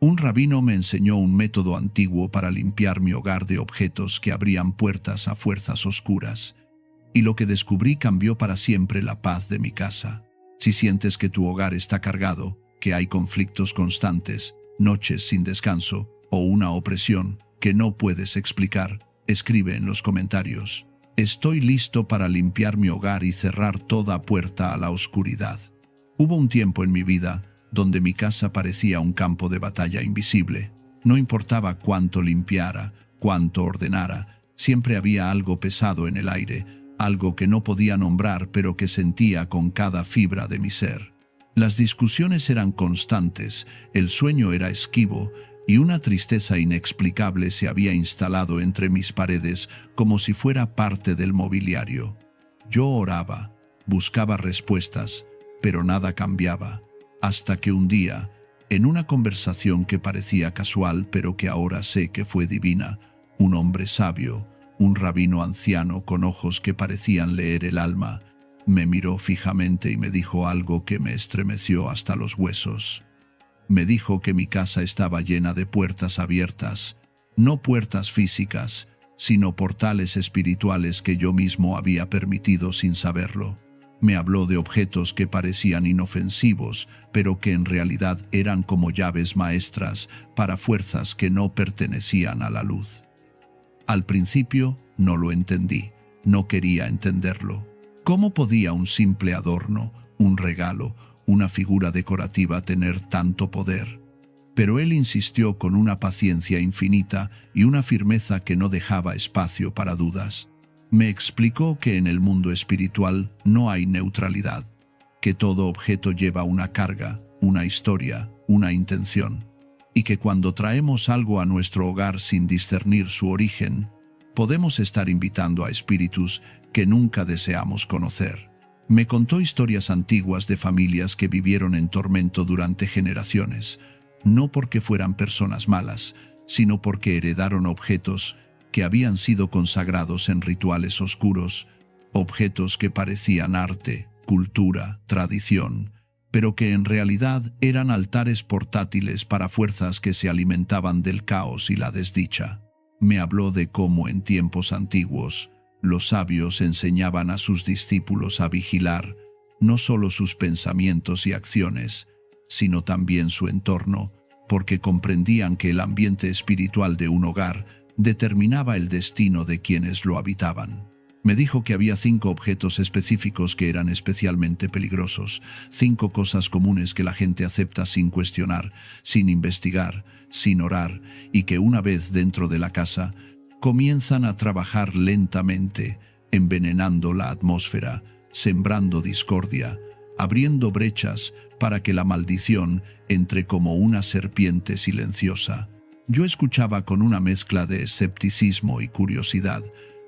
Un rabino me enseñó un método antiguo para limpiar mi hogar de objetos que abrían puertas a fuerzas oscuras, y lo que descubrí cambió para siempre la paz de mi casa. Si sientes que tu hogar está cargado, que hay conflictos constantes, noches sin descanso o una opresión que no puedes explicar, escribe en los comentarios. Estoy listo para limpiar mi hogar y cerrar toda puerta a la oscuridad. Hubo un tiempo en mi vida donde mi casa parecía un campo de batalla invisible. No importaba cuánto limpiara, cuánto ordenara, siempre había algo pesado en el aire, algo que no podía nombrar pero que sentía con cada fibra de mi ser. Las discusiones eran constantes, el sueño era esquivo y una tristeza inexplicable se había instalado entre mis paredes como si fuera parte del mobiliario. Yo oraba, buscaba respuestas, pero nada cambiaba. Hasta que un día, en una conversación que parecía casual pero que ahora sé que fue divina, un hombre sabio, un rabino anciano con ojos que parecían leer el alma, me miró fijamente y me dijo algo que me estremeció hasta los huesos. Me dijo que mi casa estaba llena de puertas abiertas, no puertas físicas, sino portales espirituales que yo mismo había permitido sin saberlo. Me habló de objetos que parecían inofensivos, pero que en realidad eran como llaves maestras para fuerzas que no pertenecían a la luz. Al principio no lo entendí, no quería entenderlo. ¿Cómo podía un simple adorno, un regalo, una figura decorativa tener tanto poder? Pero él insistió con una paciencia infinita y una firmeza que no dejaba espacio para dudas. Me explicó que en el mundo espiritual no hay neutralidad, que todo objeto lleva una carga, una historia, una intención, y que cuando traemos algo a nuestro hogar sin discernir su origen, podemos estar invitando a espíritus que nunca deseamos conocer. Me contó historias antiguas de familias que vivieron en tormento durante generaciones, no porque fueran personas malas, sino porque heredaron objetos que habían sido consagrados en rituales oscuros, objetos que parecían arte, cultura, tradición, pero que en realidad eran altares portátiles para fuerzas que se alimentaban del caos y la desdicha. Me habló de cómo en tiempos antiguos los sabios enseñaban a sus discípulos a vigilar no solo sus pensamientos y acciones, sino también su entorno, porque comprendían que el ambiente espiritual de un hogar determinaba el destino de quienes lo habitaban. Me dijo que había 5 objetos específicos que eran especialmente peligrosos, 5 cosas comunes que la gente acepta sin cuestionar, sin investigar, sin orar, y que una vez dentro de la casa, comienzan a trabajar lentamente, envenenando la atmósfera, sembrando discordia, abriendo brechas para que la maldición entre como una serpiente silenciosa. Yo escuchaba con una mezcla de escepticismo y curiosidad,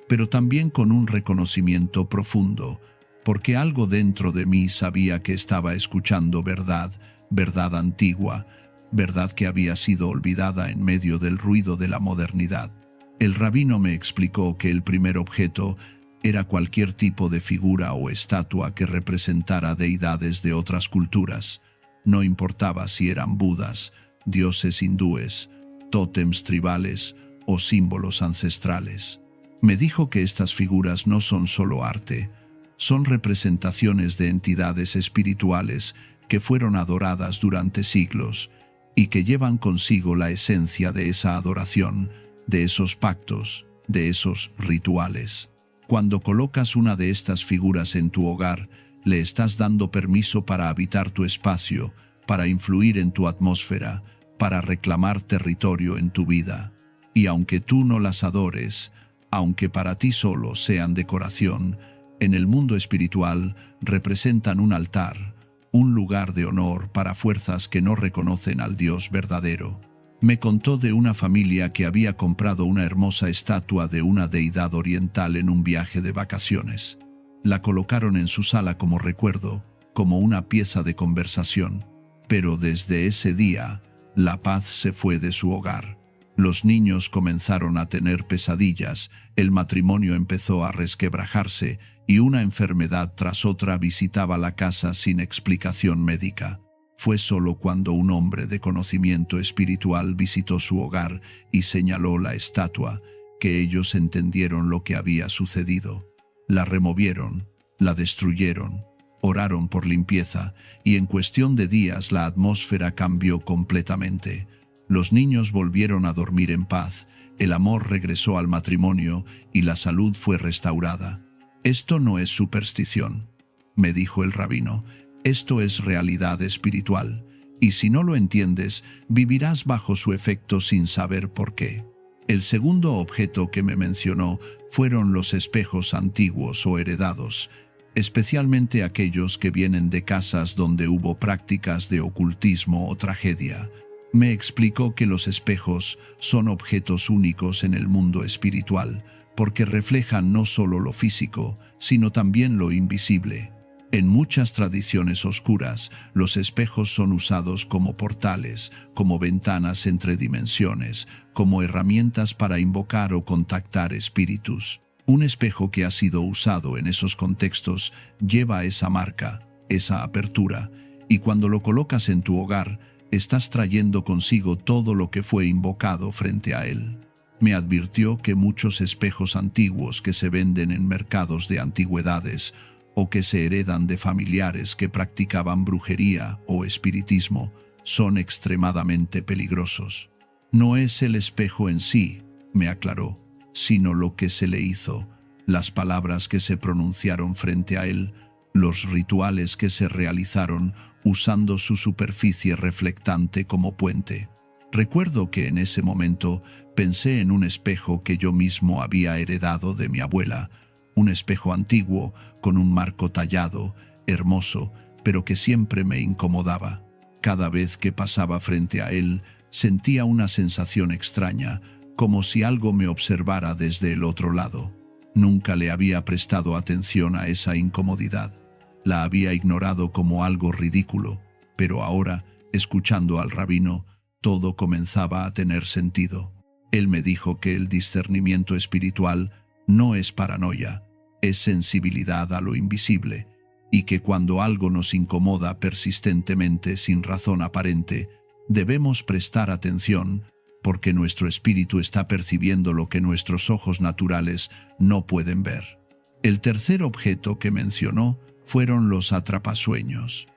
pero también con un reconocimiento profundo, porque algo dentro de mí sabía que estaba escuchando verdad, verdad antigua, verdad que había sido olvidada en medio del ruido de la modernidad. El rabino me explicó que el primer objeto era cualquier tipo de figura o estatua que representara deidades de otras culturas. No importaba si eran budas, dioses hindúes, tótems tribales o símbolos ancestrales. Me dijo que estas figuras no son solo arte, son representaciones de entidades espirituales que fueron adoradas durante siglos y que llevan consigo la esencia de esa adoración, de esos pactos, de esos rituales. Cuando colocas una de estas figuras en tu hogar, le estás dando permiso para habitar tu espacio, para influir en tu atmósfera, para reclamar territorio en tu vida. Y aunque tú no las adores, aunque para ti solo sean decoración, en el mundo espiritual representan un altar, un lugar de honor para fuerzas que no reconocen al Dios verdadero. Me contó de una familia que había comprado una hermosa estatua de una deidad oriental en un viaje de vacaciones. La colocaron en su sala como recuerdo, como una pieza de conversación. Pero desde ese día, la paz se fue de su hogar. Los niños comenzaron a tener pesadillas, el matrimonio empezó a resquebrajarse y una enfermedad tras otra visitaba la casa sin explicación médica. Fue solo cuando un hombre de conocimiento espiritual visitó su hogar y señaló la estatua que ellos entendieron lo que había sucedido. La removieron, la destruyeron, oraron por limpieza y en cuestión de días la atmósfera cambió completamente. Los niños volvieron a dormir en paz, el amor regresó al matrimonio y la salud fue restaurada. Esto no es superstición, me dijo el rabino, esto es realidad espiritual, y si no lo entiendes, vivirás bajo su efecto sin saber por qué. El segundo objeto que me mencionó fueron los espejos antiguos o heredados, especialmente aquellos que vienen de casas donde hubo prácticas de ocultismo o tragedia. Me explicó que los espejos son objetos únicos en el mundo espiritual, porque reflejan no solo lo físico, sino también lo invisible. En muchas tradiciones oscuras, los espejos son usados como portales, como ventanas entre dimensiones, como herramientas para invocar o contactar espíritus. Un espejo que ha sido usado en esos contextos lleva esa marca, esa apertura, y cuando lo colocas en tu hogar, estás trayendo consigo todo lo que fue invocado frente a él. Me advirtió que muchos espejos antiguos que se venden en mercados de antigüedades o que se heredan de familiares que practicaban brujería o espiritismo son extremadamente peligrosos. No es el espejo en sí, me aclaró, sino lo que se le hizo, las palabras que se pronunciaron frente a él, los rituales que se realizaron usando su superficie reflectante como puente. Recuerdo que en ese momento pensé en un espejo que yo mismo había heredado de mi abuela, un espejo antiguo con un marco tallado, hermoso, pero que siempre me incomodaba. Cada vez que pasaba frente a él, sentía una sensación extraña, como si algo me observara desde el otro lado. Nunca le había prestado atención a esa incomodidad. La había ignorado como algo ridículo, pero ahora, escuchando al rabino, todo comenzaba a tener sentido. Él me dijo que el discernimiento espiritual no es paranoia, es sensibilidad a lo invisible, y que cuando algo nos incomoda persistentemente sin razón aparente, debemos prestar atención, porque nuestro espíritu está percibiendo lo que nuestros ojos naturales no pueden ver. El tercer objeto que mencionó fueron los atrapasueños.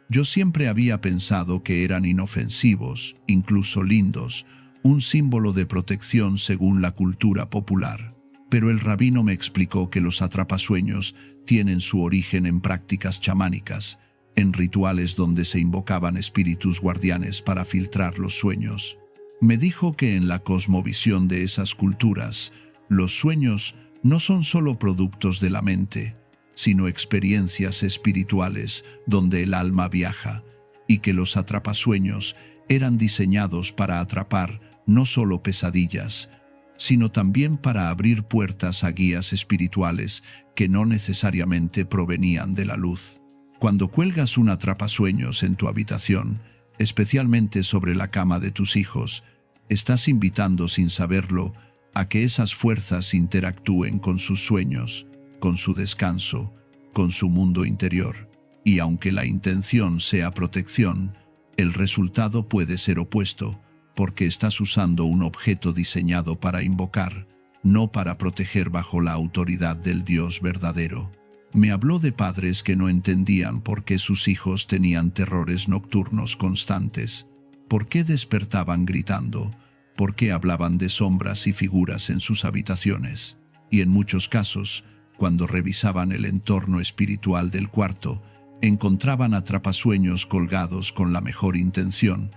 Yo siempre había pensado que eran inofensivos, incluso lindos, un símbolo de protección según la cultura popular. Pero el rabino me explicó que los atrapasueños tienen su origen en prácticas chamánicas, en rituales donde se invocaban espíritus guardianes para filtrar los sueños. Me dijo que en la cosmovisión de esas culturas, los sueños no son solo productos de la mente, sino experiencias espirituales donde el alma viaja, y que los atrapasueños eran diseñados para atrapar no solo pesadillas, sino también para abrir puertas a guías espirituales que no necesariamente provenían de la luz. Cuando cuelgas un atrapasueños en tu habitación, especialmente sobre la cama de tus hijos, estás invitando sin saberlo a que esas fuerzas interactúen con sus sueños, con su descanso, con su mundo interior, y aunque la intención sea protección, el resultado puede ser opuesto, porque estás usando un objeto diseñado para invocar, no para proteger bajo la autoridad del Dios verdadero. Me habló de padres que no entendían por qué sus hijos tenían terrores nocturnos constantes, por qué despertaban gritando, por qué hablaban de sombras y figuras en sus habitaciones, y en muchos casos, cuando revisaban el entorno espiritual del cuarto, encontraban atrapasueños colgados con la mejor intención,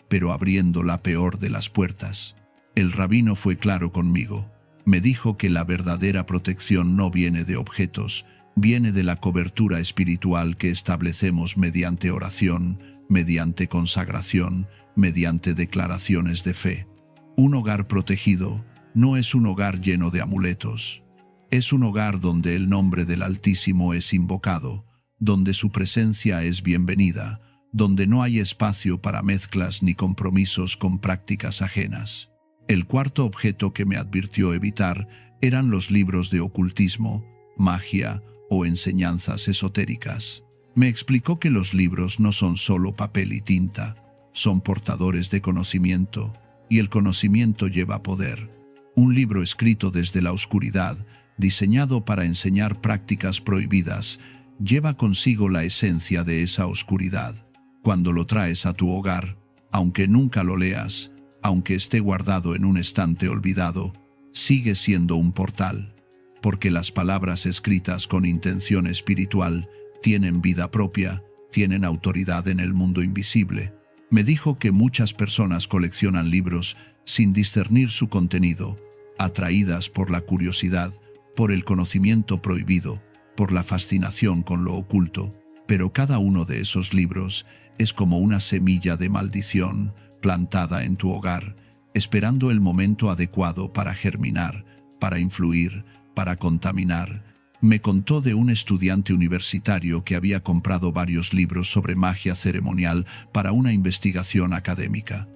pero abriendo la peor de las puertas. El rabino fue claro conmigo. Me dijo que la verdadera protección no viene de objetos, viene de la cobertura espiritual que establecemos mediante oración, mediante consagración, mediante declaraciones de fe. Un hogar protegido no es un hogar lleno de amuletos. Es un hogar donde el nombre del Altísimo es invocado, donde su presencia es bienvenida, donde no hay espacio para mezclas ni compromisos con prácticas ajenas. El cuarto objeto que me advirtió evitar eran los libros de ocultismo, magia o enseñanzas esotéricas. Me explicó que los libros no son solo papel y tinta, son portadores de conocimiento, y el conocimiento lleva poder. Un libro escrito desde la oscuridad, diseñado para enseñar prácticas prohibidas, lleva consigo la esencia de esa oscuridad. Cuando lo traes a tu hogar, aunque nunca lo leas, aunque esté guardado en un estante olvidado, sigue siendo un portal, porque las palabras escritas con intención espiritual tienen vida propia, tienen autoridad en el mundo invisible. Me dijo que muchas personas coleccionan libros sin discernir su contenido, atraídas por la curiosidad, por el conocimiento prohibido, por la fascinación con lo oculto, pero cada uno de esos libros es como una semilla de maldición plantada en tu hogar, esperando el momento adecuado para germinar, para influir, para contaminar. Me contó de un estudiante universitario que había comprado varios libros sobre magia ceremonial para una investigación académica.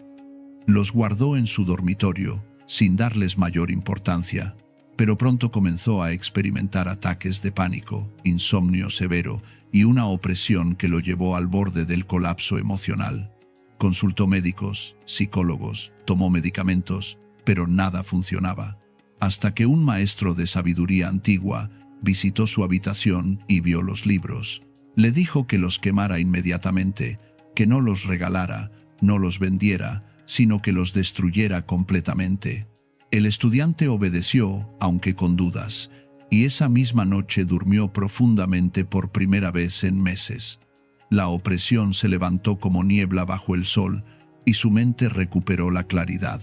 Los guardó en su dormitorio, sin darles mayor importancia, pero pronto comenzó a experimentar ataques de pánico, insomnio severo y una opresión que lo llevó al borde del colapso emocional. Consultó médicos, psicólogos, tomó medicamentos, pero nada funcionaba, hasta que un maestro de sabiduría antigua visitó su habitación y vio los libros. Le dijo que los quemara inmediatamente, que no los regalara, no los vendiera, sino que los destruyera completamente. El estudiante obedeció, aunque con dudas, y esa misma noche durmió profundamente por primera vez en meses. La opresión se levantó como niebla bajo el sol, y su mente recuperó la claridad.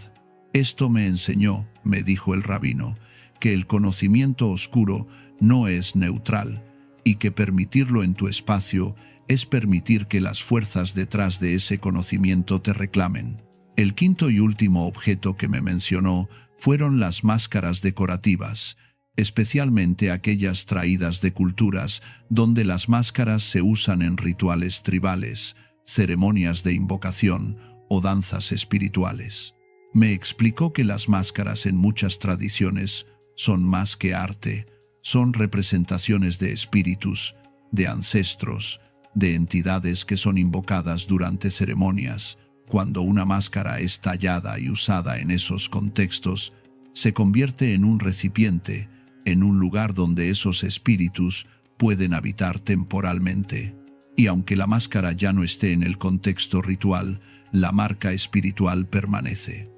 Esto me enseñó, me dijo el rabino, que el conocimiento oscuro no es neutral, y que permitirlo en tu espacio es permitir que las fuerzas detrás de ese conocimiento te reclamen. El quinto y último objeto que me mencionó fueron las máscaras decorativas, especialmente aquellas traídas de culturas donde las máscaras se usan en rituales tribales, ceremonias de invocación o danzas espirituales. Me explicó que las máscaras en muchas tradiciones son más que arte, son representaciones de espíritus, de ancestros, de entidades que son invocadas durante ceremonias. Cuando una máscara es tallada y usada en esos contextos, se convierte en un recipiente, en un lugar donde esos espíritus pueden habitar temporalmente. Y aunque la máscara ya no esté en el contexto ritual, la marca espiritual permanece.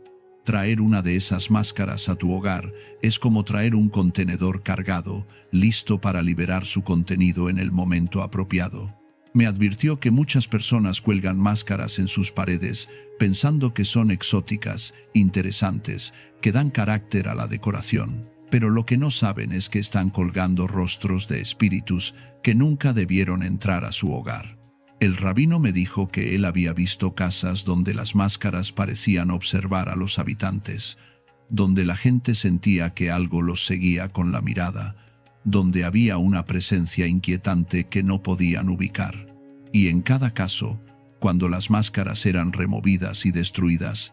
Traer una de esas máscaras a tu hogar es como traer un contenedor cargado, listo para liberar su contenido en el momento apropiado. Me advirtió que muchas personas cuelgan máscaras en sus paredes pensando que son exóticas, interesantes, que dan carácter a la decoración. Pero lo que no saben es que están colgando rostros de espíritus que nunca debieron entrar a su hogar. El rabino me dijo que él había visto casas donde las máscaras parecían observar a los habitantes, donde la gente sentía que algo los seguía con la mirada, donde había una presencia inquietante que no podían ubicar. Y en cada caso, cuando las máscaras eran removidas y destruidas,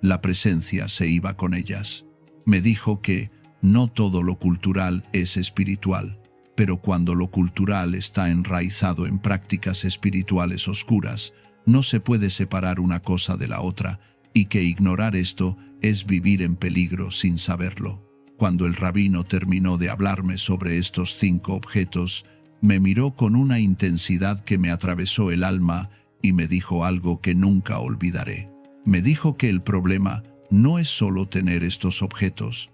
la presencia se iba con ellas. Me dijo que no todo lo cultural es espiritual, pero cuando lo cultural está enraizado en prácticas espirituales oscuras, no se puede separar una cosa de la otra, y que ignorar esto es vivir en peligro sin saberlo. Cuando el rabino terminó de hablarme sobre estos 5 objetos, me miró con una intensidad que me atravesó el alma y me dijo algo que nunca olvidaré. Me dijo que el problema no es solo tener estos objetos.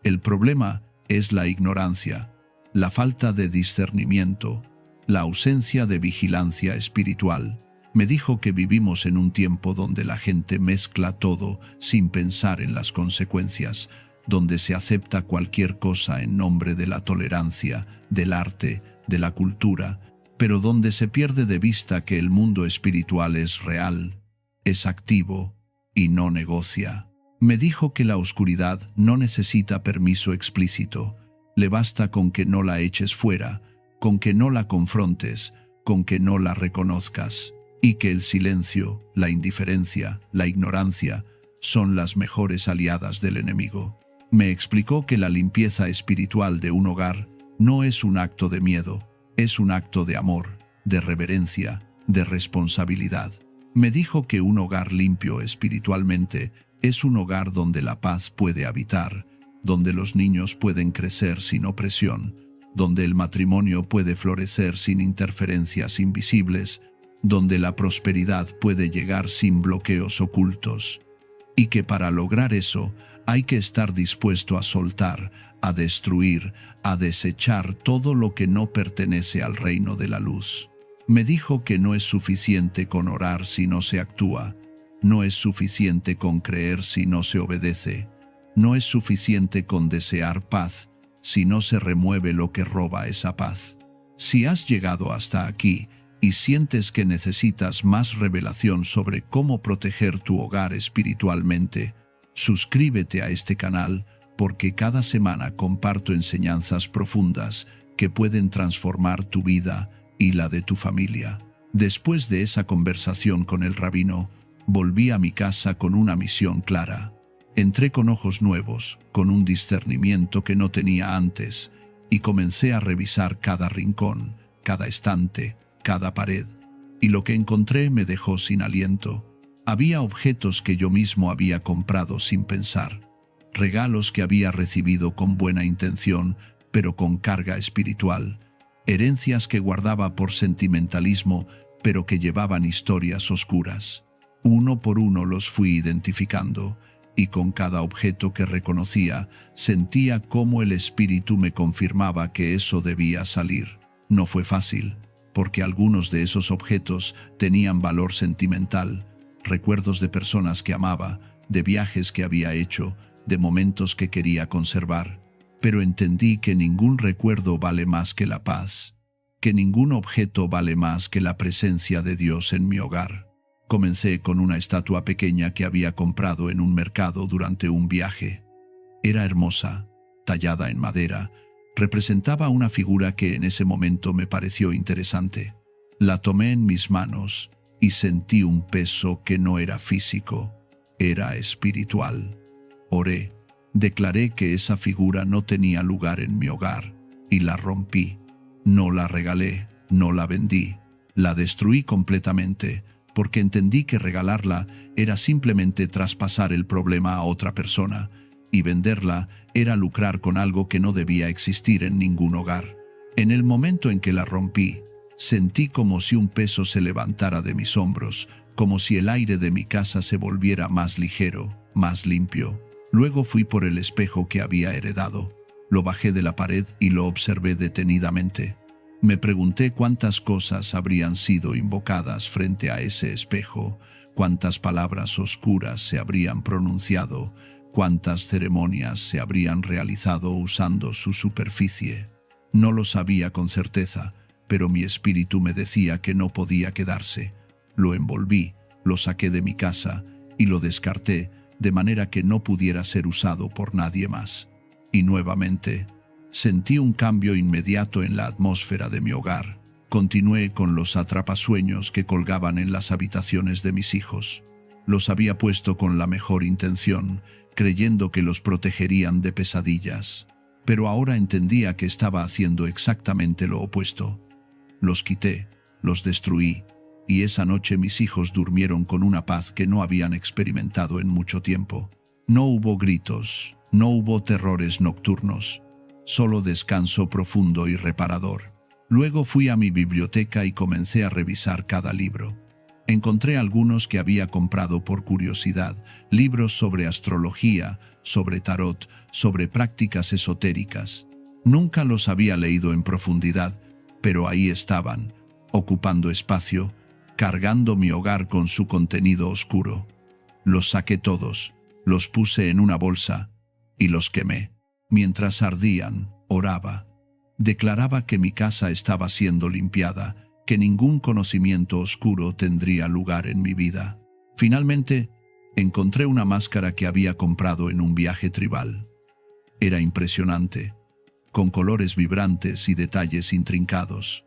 El problema es la ignorancia, la falta de discernimiento, la ausencia de vigilancia espiritual. Me dijo que vivimos en un tiempo donde la gente mezcla todo sin pensar en las consecuencias, donde se acepta cualquier cosa en nombre de la tolerancia, del arte, de la cultura, pero donde se pierde de vista que el mundo espiritual es real, es activo y no negocia. Me dijo que la oscuridad no necesita permiso explícito, le basta con que no la eches fuera, con que no la confrontes, con que no la reconozcas, y que el silencio, la indiferencia, la ignorancia son las mejores aliadas del enemigo. Me explicó que la limpieza espiritual de un hogar no es un acto de miedo, es un acto de amor, de reverencia, de responsabilidad. Me dijo que un hogar limpio espiritualmente es un hogar donde la paz puede habitar, donde los niños pueden crecer sin opresión, donde el matrimonio puede florecer sin interferencias invisibles, donde la prosperidad puede llegar sin bloqueos ocultos. Y que para lograr eso hay que estar dispuesto a soltar, a destruir, a desechar todo lo que no pertenece al reino de la luz. Me dijo que no es suficiente con orar si no se actúa, no es suficiente con creer si no se obedece, no es suficiente con desear paz si no se remueve lo que roba esa paz. Si has llegado hasta aquí y sientes que necesitas más revelación sobre cómo proteger tu hogar espiritualmente, suscríbete a este canal porque cada semana comparto enseñanzas profundas que pueden transformar tu vida y la de tu familia. Después de esa conversación con el rabino, volví a mi casa con una misión clara. Entré con ojos nuevos, con un discernimiento que no tenía antes, y comencé a revisar cada rincón, cada estante, cada pared, y lo que encontré me dejó sin aliento. Había objetos que yo mismo había comprado sin pensar, regalos que había recibido con buena intención, pero con carga espiritual, herencias que guardaba por sentimentalismo, pero que llevaban historias oscuras. Uno por uno los fui identificando, y con cada objeto que reconocía, sentía cómo el espíritu me confirmaba que eso debía salir. No fue fácil, porque algunos de esos objetos tenían valor sentimental, recuerdos de personas que amaba, de viajes que había hecho, de momentos que quería conservar. Pero entendí que ningún recuerdo vale más que la paz, que ningún objeto vale más que la presencia de Dios en mi hogar. Comencé con una estatua pequeña que había comprado en un mercado durante un viaje. Era hermosa, tallada en madera, representaba una figura que en ese momento me pareció interesante. La tomé en mis manos y sentí un peso que no era físico, era espiritual. Oré, declaré que esa figura no tenía lugar en mi hogar y la rompí. No la regalé, no la vendí, la destruí completamente, porque entendí que regalarla era simplemente traspasar el problema a otra persona, y venderla era lucrar con algo que no debía existir en ningún hogar. En el momento en que la rompí, sentí como si un peso se levantara de mis hombros, como si el aire de mi casa se volviera más ligero, más limpio. Luego fui por el espejo que había heredado. Lo bajé de la pared y lo observé detenidamente. Me pregunté cuántas cosas habrían sido invocadas frente a ese espejo, cuántas palabras oscuras se habrían pronunciado, cuántas ceremonias se habrían realizado usando su superficie. No lo sabía con certeza, pero mi espíritu me decía que no podía quedarse. Lo envolví, lo saqué de mi casa y lo descarté, de manera que no pudiera ser usado por nadie más. Y nuevamente, sentí un cambio inmediato en la atmósfera de mi hogar. Continué con los atrapasueños que colgaban en las habitaciones de mis hijos. Los había puesto con la mejor intención, creyendo que los protegerían de pesadillas. Pero ahora entendía que estaba haciendo exactamente lo opuesto. Los quité, los destruí, y esa noche mis hijos durmieron con una paz que no habían experimentado en mucho tiempo. No hubo gritos, no hubo terrores nocturnos, solo descanso profundo y reparador. Luego fui a mi biblioteca y comencé a revisar cada libro. Encontré algunos que había comprado por curiosidad, libros sobre astrología, sobre tarot, sobre prácticas esotéricas. Nunca los había leído en profundidad, pero ahí estaban, ocupando espacio, cargando mi hogar con su contenido oscuro. Los saqué todos, los puse en una bolsa y los quemé. Mientras ardían, oraba. Declaraba que mi casa estaba siendo limpiada, que ningún conocimiento oscuro tendría lugar en mi vida. Finalmente, encontré una máscara que había comprado en un viaje tribal. Era impresionante, con colores vibrantes y detalles intrincados.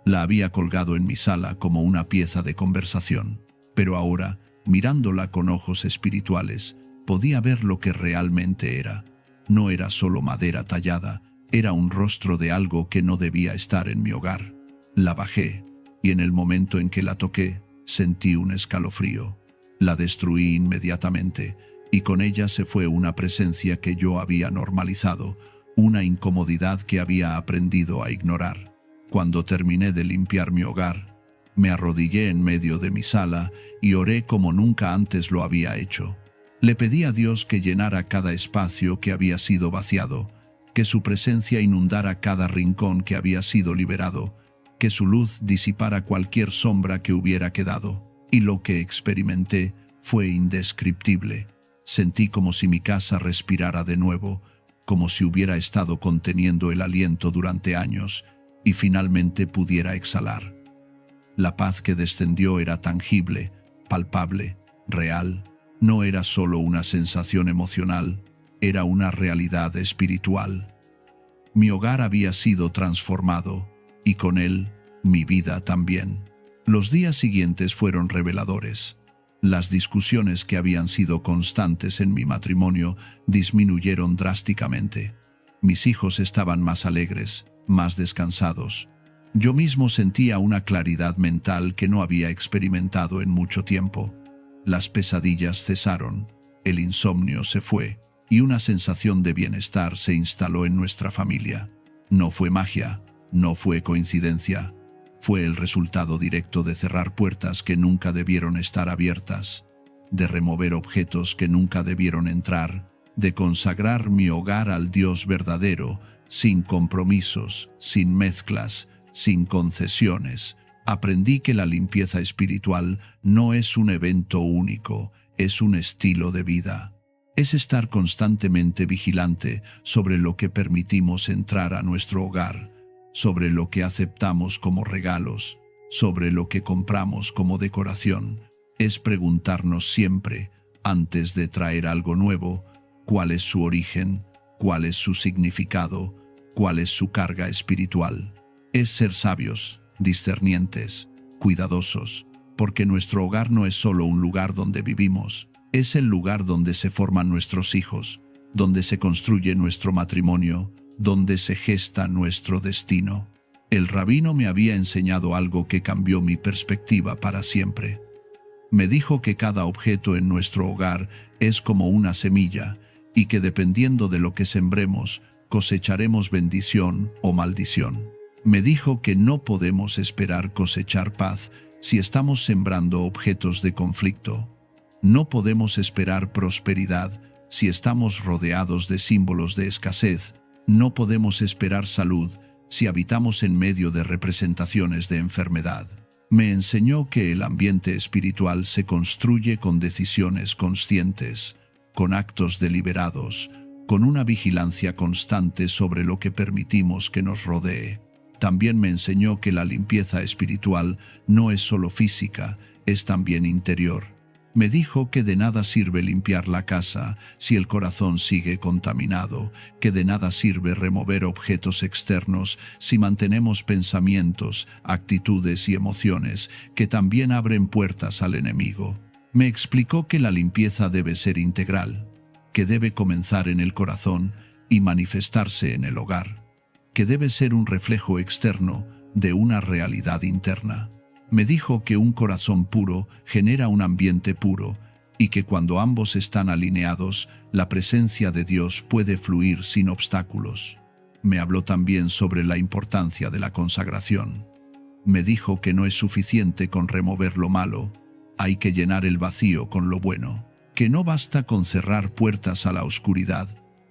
La había colgado en mi sala como una pieza de conversación, pero ahora, mirándola con ojos espirituales, podía ver lo que realmente era. No era solo madera tallada, era un rostro de algo que no debía estar en mi hogar. La bajé, y en el momento en que la toqué, sentí un escalofrío. La destruí inmediatamente, y con ella se fue una presencia que yo había normalizado, una incomodidad que había aprendido a ignorar. Cuando terminé de limpiar mi hogar, me arrodillé en medio de mi sala y oré como nunca antes lo había hecho. Le pedí a Dios que llenara cada espacio que había sido vaciado, que su presencia inundara cada rincón que había sido liberado, que su luz disipara cualquier sombra que hubiera quedado. Y lo que experimenté fue indescriptible. Sentí como si mi casa respirara de nuevo, como si hubiera estado conteniendo el aliento durante años y finalmente pudiera exhalar. La paz que descendió era tangible, palpable, real. No era solo una sensación emocional, era una realidad espiritual. Mi hogar había sido transformado, y con él, mi vida también. Los días siguientes fueron reveladores. Las discusiones que habían sido constantes en mi matrimonio disminuyeron drásticamente. Mis hijos estaban más alegres, más descansados. Yo mismo sentía una claridad mental que no había experimentado en mucho tiempo. Las pesadillas cesaron, el insomnio se fue, y una sensación de bienestar se instaló en nuestra familia. No fue magia, no fue coincidencia. Fue el resultado directo de cerrar puertas que nunca debieron estar abiertas, de remover objetos que nunca debieron entrar, de consagrar mi hogar al Dios verdadero, sin compromisos, sin mezclas, sin concesiones. Aprendí que la limpieza espiritual no es un evento único, es un estilo de vida. Es estar constantemente vigilante sobre lo que permitimos entrar a nuestro hogar, sobre lo que aceptamos como regalos, sobre lo que compramos como decoración. Es preguntarnos siempre, antes de traer algo nuevo, cuál es su origen, cuál es su significado, cuál es su carga espiritual. Es ser sabios, discernientes, cuidadosos, porque nuestro hogar no es solo un lugar donde vivimos, es el lugar donde se forman nuestros hijos, donde se construye nuestro matrimonio, donde se gesta nuestro destino. El rabino me había enseñado algo que cambió mi perspectiva para siempre. Me dijo que cada objeto en nuestro hogar es como una semilla y que dependiendo de lo que sembremos, cosecharemos bendición o maldición. Me dijo que no podemos esperar cosechar paz si estamos sembrando objetos de conflicto. No podemos esperar prosperidad si estamos rodeados de símbolos de escasez. No podemos esperar salud si habitamos en medio de representaciones de enfermedad. Me enseñó que el ambiente espiritual se construye con decisiones conscientes, con actos deliberados, con una vigilancia constante sobre lo que permitimos que nos rodee. También me enseñó que la limpieza espiritual no es solo física, es también interior. Me dijo que de nada sirve limpiar la casa si el corazón sigue contaminado, que de nada sirve remover objetos externos si mantenemos pensamientos, actitudes y emociones que también abren puertas al enemigo. Me explicó que la limpieza debe ser integral, que debe comenzar en el corazón y manifestarse en el hogar, que debe ser un reflejo externo de una realidad interna. Me dijo que un corazón puro genera un ambiente puro y que cuando ambos están alineados, la presencia de Dios puede fluir sin obstáculos. Me habló también sobre la importancia de la consagración. Me dijo que no es suficiente con remover lo malo, hay que llenar el vacío con lo bueno, que no basta con cerrar puertas a la oscuridad,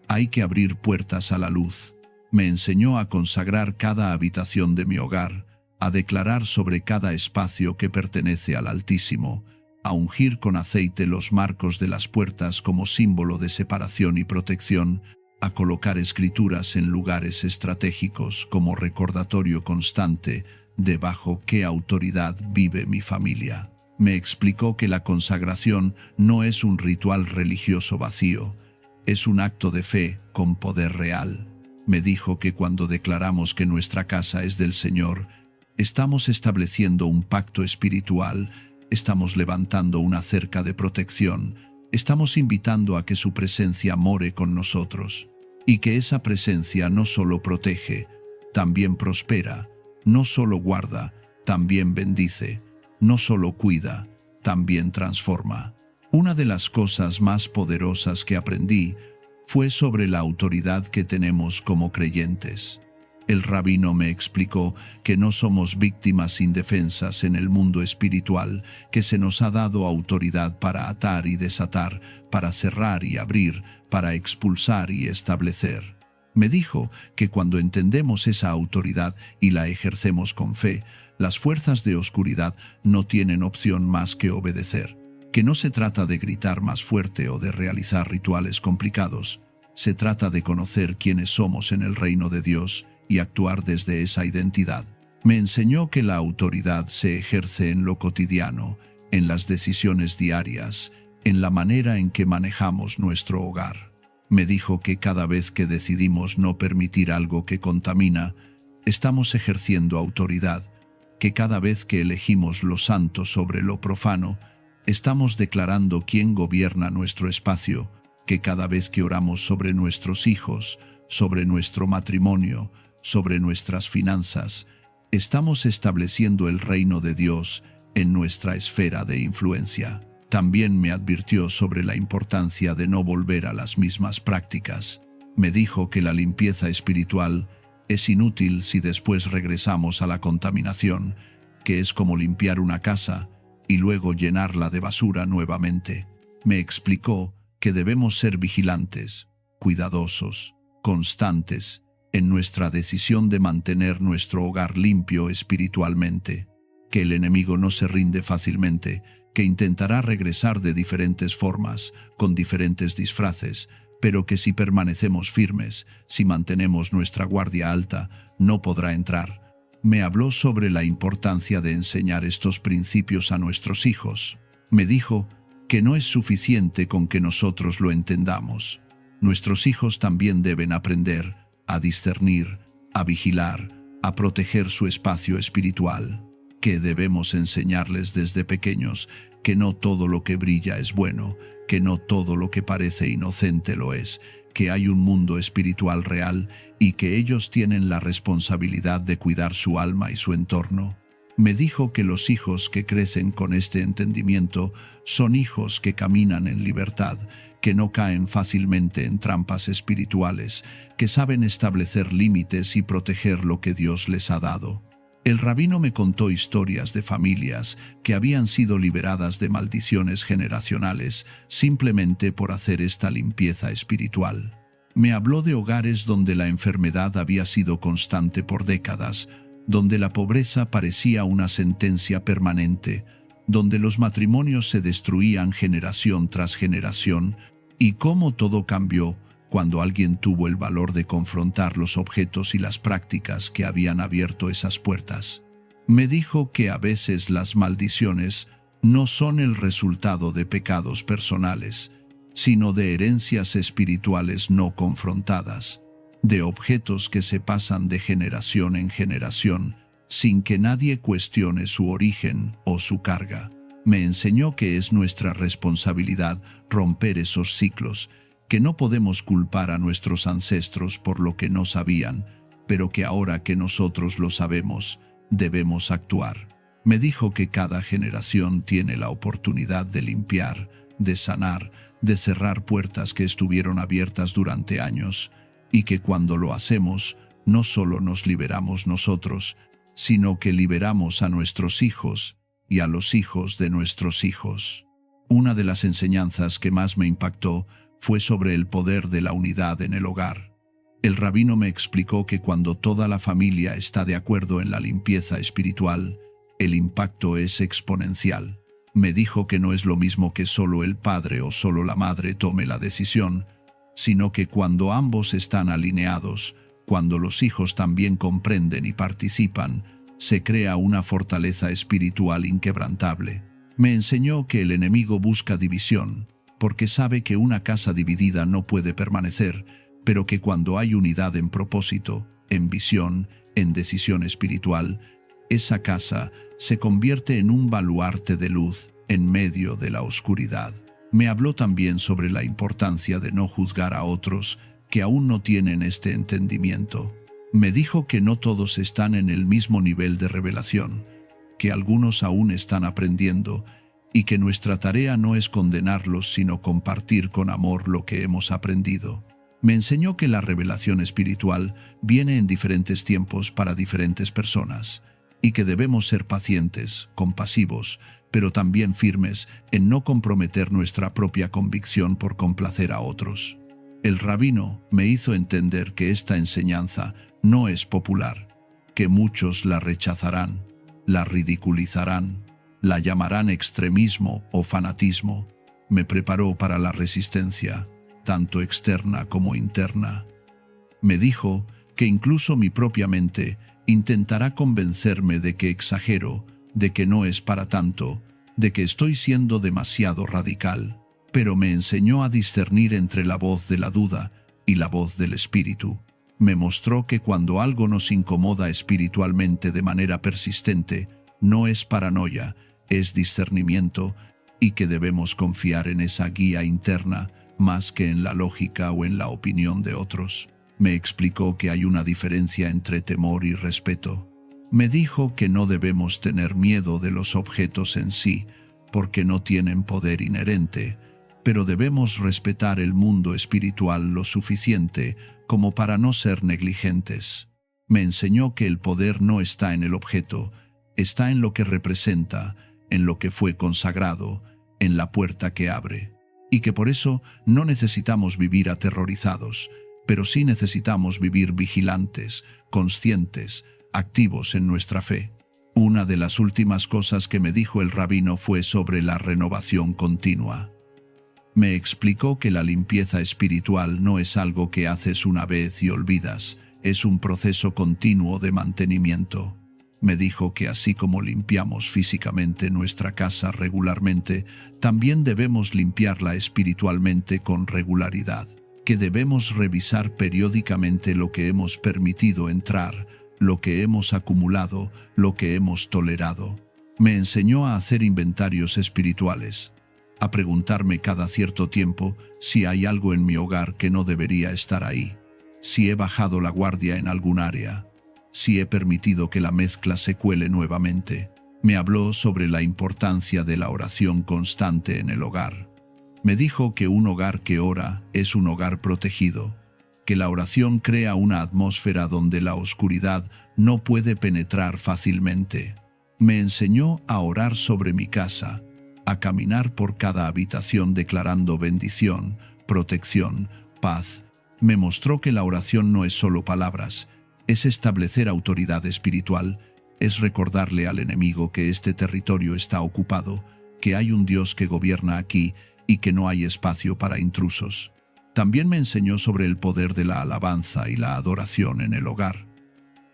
hay que abrir puertas a la luz. Me enseñó a consagrar cada habitación de mi hogar, a declarar sobre cada espacio que pertenece al Altísimo, a ungir con aceite los marcos de las puertas como símbolo de separación y protección, a colocar escrituras en lugares estratégicos como recordatorio constante de bajo qué autoridad vive mi familia. Me explicó que la consagración no es un ritual religioso vacío, es un acto de fe con poder real. Me dijo que cuando declaramos que nuestra casa es del Señor, estamos estableciendo un pacto espiritual, estamos levantando una cerca de protección, estamos invitando a que su presencia more con nosotros, y que esa presencia no solo protege, también prospera, no solo guarda, también bendice, no solo cuida, también transforma. Una de las cosas más poderosas que aprendí fue sobre la autoridad que tenemos como creyentes. El rabino me explicó que no somos víctimas indefensas en el mundo espiritual, que se nos ha dado autoridad para atar y desatar, para cerrar y abrir, para expulsar y establecer. Me dijo que cuando entendemos esa autoridad y la ejercemos con fe, las fuerzas de oscuridad no tienen opción más que obedecer, que no se trata de gritar más fuerte o de realizar rituales complicados, se trata de conocer quiénes somos en el reino de Dios y actuar desde esa identidad. Me enseñó que la autoridad se ejerce en lo cotidiano, en las decisiones diarias, en la manera en que manejamos nuestro hogar. Me dijo que cada vez que decidimos no permitir algo que contamina, estamos ejerciendo autoridad, que cada vez que elegimos lo santo sobre lo profano, estamos declarando quién gobierna nuestro espacio, que cada vez que oramos sobre nuestros hijos, sobre nuestro matrimonio, sobre nuestras finanzas, estamos estableciendo el reino de Dios en nuestra esfera de influencia. También me advirtió sobre la importancia de no volver a las mismas prácticas. Me dijo que la limpieza espiritual es inútil si después regresamos a la contaminación, que es como limpiar una casa y luego llenarla de basura nuevamente. Me explicó que debemos ser vigilantes, cuidadosos, constantes, en nuestra decisión de mantener nuestro hogar limpio espiritualmente, que el enemigo no se rinde fácilmente, que intentará regresar de diferentes formas, con diferentes disfraces, pero que si permanecemos firmes, si mantenemos nuestra guardia alta, no podrá entrar. Me habló sobre la importancia de enseñar estos principios a nuestros hijos. Me dijo que no es suficiente con que nosotros lo entendamos. Nuestros hijos también deben aprender a discernir, a vigilar, a proteger su espacio espiritual, que debemos enseñarles desde pequeños que no todo lo que brilla es bueno, que no todo lo que parece inocente lo es, que hay un mundo espiritual real y que ellos tienen la responsabilidad de cuidar su alma y su entorno. Me dijo que los hijos que crecen con este entendimiento son hijos que caminan en libertad, que no caen fácilmente en trampas espirituales, que saben establecer límites y proteger lo que Dios les ha dado. El rabino me contó historias de familias que habían sido liberadas de maldiciones generacionales simplemente por hacer esta limpieza espiritual. Me habló de hogares donde la enfermedad había sido constante por décadas, donde la pobreza parecía una sentencia permanente, donde los matrimonios se destruían generación tras generación, y cómo todo cambió cuando alguien tuvo el valor de confrontar los objetos y las prácticas que habían abierto esas puertas. Me dijo que a veces las maldiciones no son el resultado de pecados personales, sino de herencias espirituales no confrontadas, de objetos que se pasan de generación en generación, sin que nadie cuestione su origen o su carga. Me enseñó que es nuestra responsabilidad romper esos ciclos, que no podemos culpar a nuestros ancestros por lo que no sabían, pero que ahora que nosotros lo sabemos, debemos actuar. Me dijo que cada generación tiene la oportunidad de limpiar, de sanar, de cerrar puertas que estuvieron abiertas durante años, y que cuando lo hacemos, no solo nos liberamos nosotros, sino que liberamos a nuestros hijos y a los hijos de nuestros hijos. Una de las enseñanzas que más me impactó fue sobre el poder de la unidad en el hogar. El rabino me explicó que cuando toda la familia está de acuerdo en la limpieza espiritual, el impacto es exponencial. Me dijo que no es lo mismo que solo el padre o solo la madre tome la decisión, sino que cuando ambos están alineados, cuando los hijos también comprenden y participan, se crea una fortaleza espiritual inquebrantable. Me enseñó que el enemigo busca división, porque sabe que una casa dividida no puede permanecer, pero que cuando hay unidad en propósito, en visión, en decisión espiritual, esa casa se convierte en un baluarte de luz en medio de la oscuridad. Me habló también sobre la importancia de no juzgar a otros que aún no tienen este entendimiento. Me dijo que no todos están en el mismo nivel de revelación, que algunos aún están aprendiendo y que nuestra tarea no es condenarlos sino compartir con amor lo que hemos aprendido. Me enseñó que la revelación espiritual viene en diferentes tiempos para diferentes personas y que debemos ser pacientes, compasivos, pero también firmes en no comprometer nuestra propia convicción por complacer a otros. El rabino me hizo entender que esta enseñanza no es popular, que muchos la rechazarán, la ridiculizarán, la llamarán extremismo o fanatismo. Me preparó para la resistencia, tanto externa como interna. Me dijo que incluso mi propia mente intentará convencerme de que exagero, de que no es para tanto, de que estoy siendo demasiado radical, pero me enseñó a discernir entre la voz de la duda y la voz del espíritu. Me mostró que cuando algo nos incomoda espiritualmente de manera persistente, no es paranoia, es discernimiento, y que debemos confiar en esa guía interna más que en la lógica o en la opinión de otros. Me explicó que hay una diferencia entre temor y respeto. Me dijo que no debemos tener miedo de los objetos en sí, porque no tienen poder inherente, pero debemos respetar el mundo espiritual lo suficiente como para no ser negligentes. Me enseñó que el poder no está en el objeto, está en lo que representa, en lo que fue consagrado, en la puerta que abre, y que por eso no necesitamos vivir aterrorizados, pero sí necesitamos vivir vigilantes, conscientes, activos en nuestra fe. Una de las últimas cosas que me dijo el rabino fue sobre la renovación continua. Me explicó que la limpieza espiritual no es algo que haces una vez y olvidas, es un proceso continuo de mantenimiento. Me dijo que así como limpiamos físicamente nuestra casa regularmente, también debemos limpiarla espiritualmente con regularidad, que debemos revisar periódicamente lo que hemos permitido entrar, lo que hemos acumulado, lo que hemos tolerado. Me enseñó a hacer inventarios espirituales, a preguntarme cada cierto tiempo si hay algo en mi hogar que no debería estar ahí, si he bajado la guardia en algún área, si he permitido que la mezcla se cuele nuevamente. Me habló sobre la importancia de la oración constante en el hogar. Me dijo que un hogar que ora es un hogar protegido, que la oración crea una atmósfera donde la oscuridad no puede penetrar fácilmente. Me enseñó a orar sobre mi casa, a caminar por cada habitación declarando bendición, protección, paz. Me mostró que la oración no es solo palabras, es establecer autoridad espiritual, es recordarle al enemigo que este territorio está ocupado, que hay un Dios que gobierna aquí y que no hay espacio para intrusos. También me enseñó sobre el poder de la alabanza y la adoración en el hogar.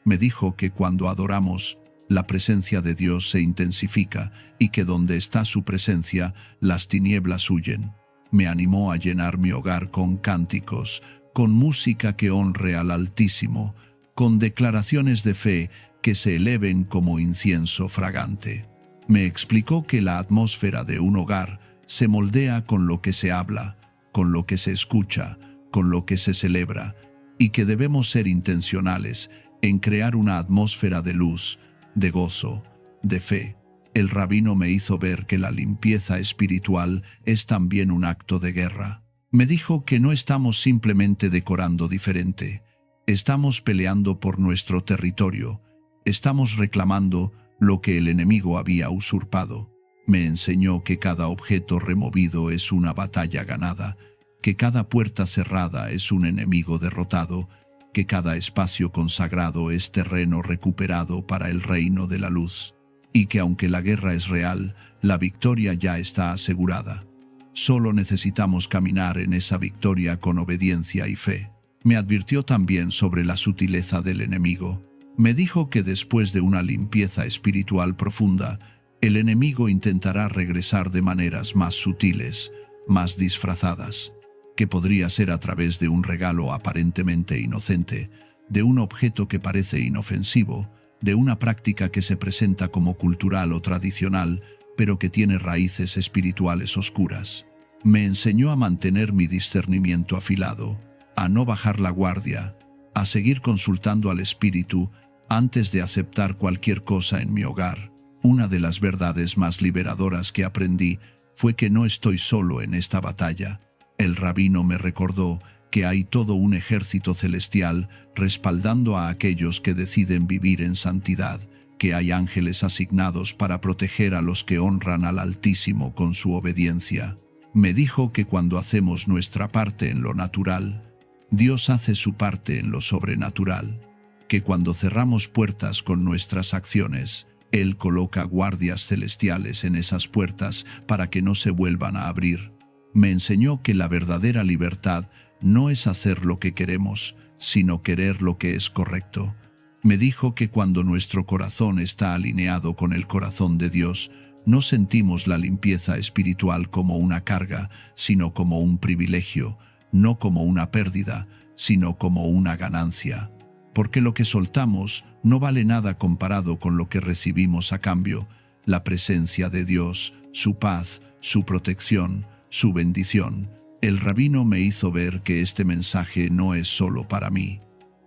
Me dijo que cuando adoramos, la presencia de Dios se intensifica y que donde está su presencia, las tinieblas huyen. Me animó a llenar mi hogar con cánticos, con música que honre al Altísimo, con declaraciones de fe que se eleven como incienso fragante. Me explicó que la atmósfera de un hogar se moldea con lo que se habla, con lo que se escucha, con lo que se celebra, y que debemos ser intencionales en crear una atmósfera de luz, de gozo, de fe. El rabino me hizo ver que la limpieza espiritual es también un acto de guerra. Me dijo que no estamos simplemente decorando diferente, estamos peleando por nuestro territorio, estamos reclamando lo que el enemigo había usurpado. Me enseñó que cada objeto removido es una batalla ganada, que cada puerta cerrada es un enemigo derrotado, que cada espacio consagrado es terreno recuperado para el reino de la luz, y que aunque la guerra es real, la victoria ya está asegurada. Solo necesitamos caminar en esa victoria con obediencia y fe. Me advirtió también sobre la sutileza del enemigo. Me dijo que después de una limpieza espiritual profunda, el enemigo intentará regresar de maneras más sutiles, más disfrazadas, que podría ser a través de un regalo aparentemente inocente, de un objeto que parece inofensivo, de una práctica que se presenta como cultural o tradicional, pero que tiene raíces espirituales oscuras. Me enseñó a mantener mi discernimiento afilado, a no bajar la guardia, a seguir consultando al espíritu antes de aceptar cualquier cosa en mi hogar. Una de las verdades más liberadoras que aprendí fue que no estoy solo en esta batalla. El rabino me recordó que hay todo un ejército celestial respaldando a aquellos que deciden vivir en santidad, que hay ángeles asignados para proteger a los que honran al Altísimo con su obediencia. Me dijo que cuando hacemos nuestra parte en lo natural, Dios hace su parte en lo sobrenatural, que cuando cerramos puertas con nuestras acciones, Él coloca guardias celestiales en esas puertas para que no se vuelvan a abrir. Me enseñó que la verdadera libertad no es hacer lo que queremos, sino querer lo que es correcto. Me dijo que cuando nuestro corazón está alineado con el corazón de Dios, no sentimos la limpieza espiritual como una carga, sino como un privilegio, no como una pérdida, sino como una ganancia. Porque lo que soltamos no vale nada comparado con lo que recibimos a cambio, la presencia de Dios, su paz, su protección, su bendición. El rabino me hizo ver que este mensaje no es solo para mí,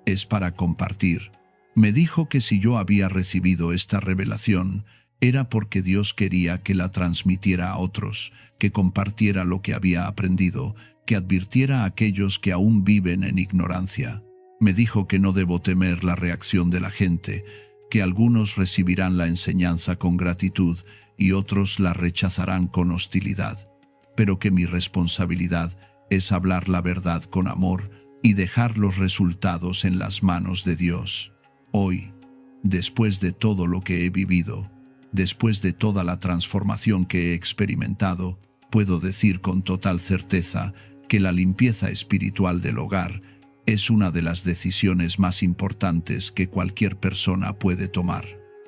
es para compartir. Me dijo que si yo había recibido esta revelación, era porque Dios quería que la transmitiera a otros, que compartiera lo que había aprendido, que advirtiera a aquellos que aún viven en ignorancia. Me dijo que no debo temer la reacción de la gente, que algunos recibirán la enseñanza con gratitud y otros la rechazarán con hostilidad, pero que mi responsabilidad es hablar la verdad con amor y dejar los resultados en las manos de Dios. Hoy, después de todo lo que he vivido, después de toda la transformación que he experimentado, puedo decir con total certeza que la limpieza espiritual del hogar es una de las decisiones más importantes que cualquier persona puede tomar.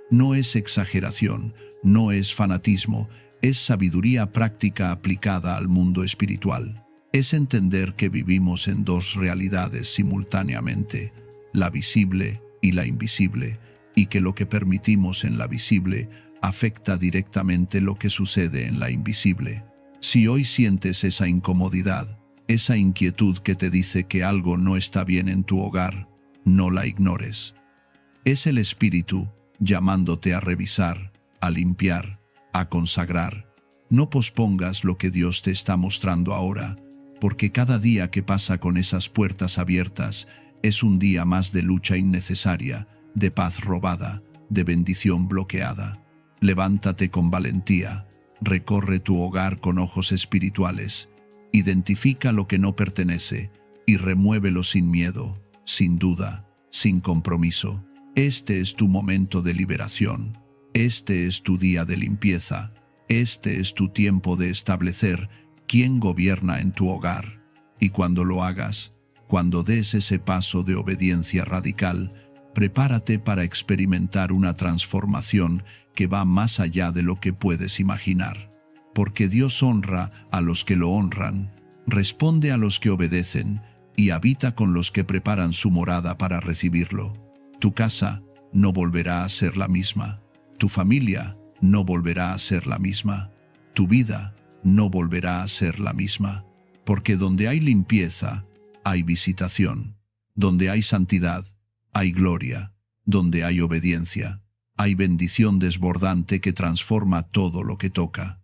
No es exageración, no es fanatismo, es sabiduría práctica aplicada al mundo espiritual. Es entender que vivimos en dos realidades simultáneamente, la visible y la invisible, y que lo que permitimos en la visible afecta directamente lo que sucede en la invisible. Si hoy sientes esa incomodidad, esa inquietud que te dice que algo no está bien en tu hogar, no la ignores. Es el Espíritu llamándote a revisar, a limpiar, a consagrar. No pospongas lo que Dios te está mostrando ahora, porque cada día que pasa con esas puertas abiertas es un día más de lucha innecesaria, de paz robada, de bendición bloqueada. Levántate con valentía, recorre tu hogar con ojos espirituales, identifica lo que no pertenece y remuévelo sin miedo, sin duda, sin compromiso. Este es tu momento de liberación, este es tu día de limpieza, este es tu tiempo de establecer quién gobierna en tu hogar. Y cuando lo hagas, cuando des ese paso de obediencia radical, prepárate para experimentar una transformación que va más allá de lo que puedes imaginar. Porque Dios honra a los que lo honran, responde a los que obedecen y habita con los que preparan su morada para recibirlo. Tu casa no volverá a ser la misma, tu familia no volverá a ser la misma, tu vida no volverá a ser la misma, porque donde hay limpieza, hay visitación, donde hay santidad, hay gloria, donde hay obediencia, hay bendición desbordante que transforma todo lo que toca.